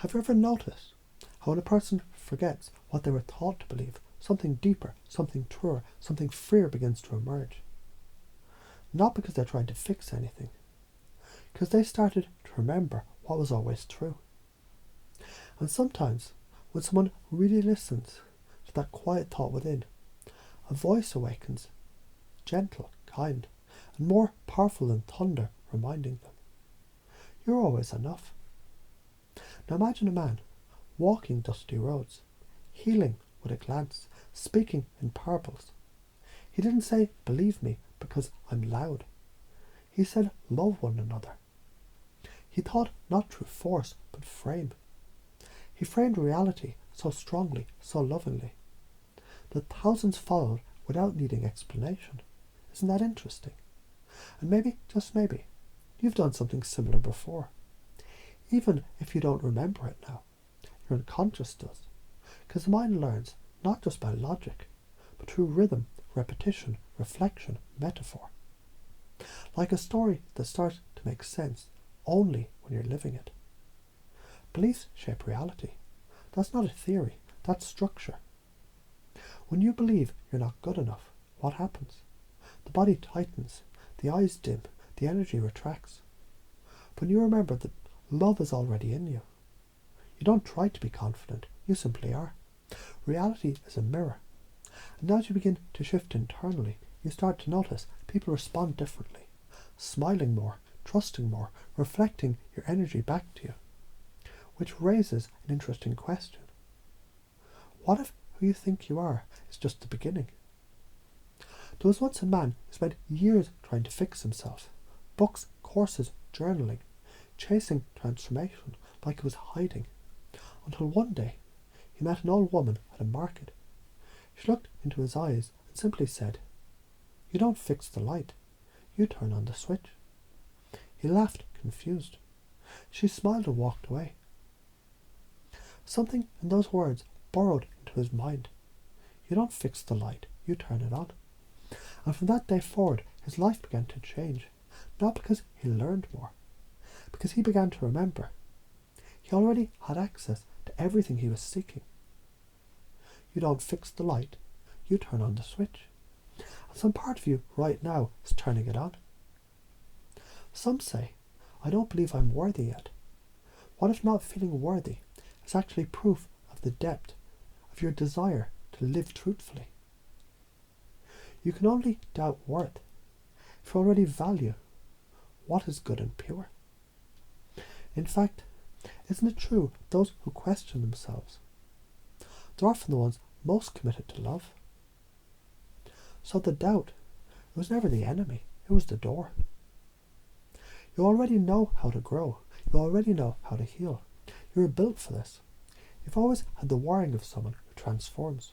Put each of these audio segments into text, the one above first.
Have you ever noticed how when a person forgets what they were taught to believe, something deeper, something truer, something freer begins to emerge? Not because they're trying to fix anything, because they started to remember what was always true. And sometimes, when someone really listens to that quiet thought within, a voice awakens, gentle, kind, and more powerful than thunder, reminding them, you're always enough. Now imagine a man walking dusty roads, healing with a glance, speaking in parables. He didn't say, believe me, because I'm loud. He said, love one another. He thought not through force, but frame. He framed reality so strongly, so lovingly, that thousands followed without needing explanation. Isn't that interesting? And maybe, just maybe, you've done something similar before. Even if you don't remember it now, your unconscious does. Because the mind learns not just by logic, but through rhythm, repetition, reflection, metaphor. Like a story that starts to make sense only when you're living it. Beliefs shape reality. That's not a theory, that's structure. When you believe you're not good enough, what happens? The body tightens, the eyes dim, the energy retracts. When you remember that love is already in you, you don't try to be confident, you simply are. Reality is a mirror. And as you begin to shift internally, you start to notice people respond differently, smiling more, trusting more, reflecting your energy back to you. Which raises an interesting question. What if who you think you are is just the beginning? There was once a man who spent years trying to fix himself. Books, courses, journaling, chasing transformation like it was hiding. Until one day, he met an old woman at a market. She looked into his eyes and simply said, you don't fix the light, you turn on the switch. He laughed, confused. She smiled and walked away. Something in those words burrowed into his mind. You don't fix the light, you turn it on. And from that day forward, his life began to change. Not because he learned more, because he began to remember. He already had access to everything he was seeking. You don't fix the light, you turn on the switch. And some part of you right now is turning it on. Some say, I don't believe I'm worthy yet. What if not feeling worthy is actually proof of the depth of your desire to live truthfully? You can only doubt worth if you already value what is good and pure. In fact, isn't it true those who question themselves, they're often the ones most committed to love? So the doubt, it was never the enemy, it was the door. You already know how to grow. You already know how to heal. You were built for this. You've always had the wiring of someone who transforms.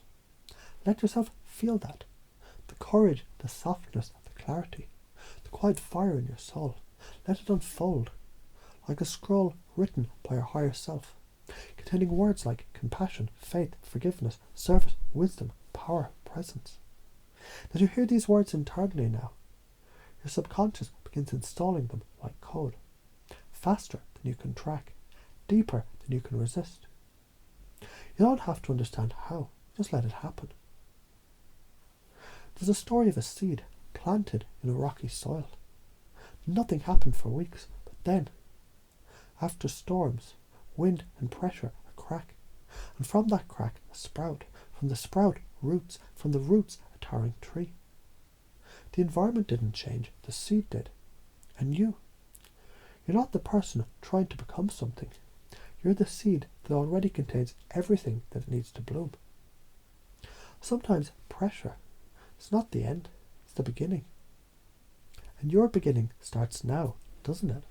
Let yourself feel that. The courage, the softness, the clarity, the quiet fire in your soul. Let it unfold, like a scroll written by your higher self, containing words like compassion, faith, forgiveness, service, wisdom, power, presence. As you hear these words internally now, your subconscious begins installing them like code, faster than you can track, deeper than you can resist. You don't have to understand how, just let it happen. There's a story of a seed planted in a rocky soil. Nothing happened for weeks, but then, after storms, wind and pressure, a crack. And from that crack, a sprout. From the sprout, roots. From the roots, a towering tree. The environment didn't change, the seed did. And you're not the person trying to become something. You're the seed that already contains everything that it needs to bloom. Sometimes pressure is not the end, it's the beginning. And your beginning starts now, doesn't it?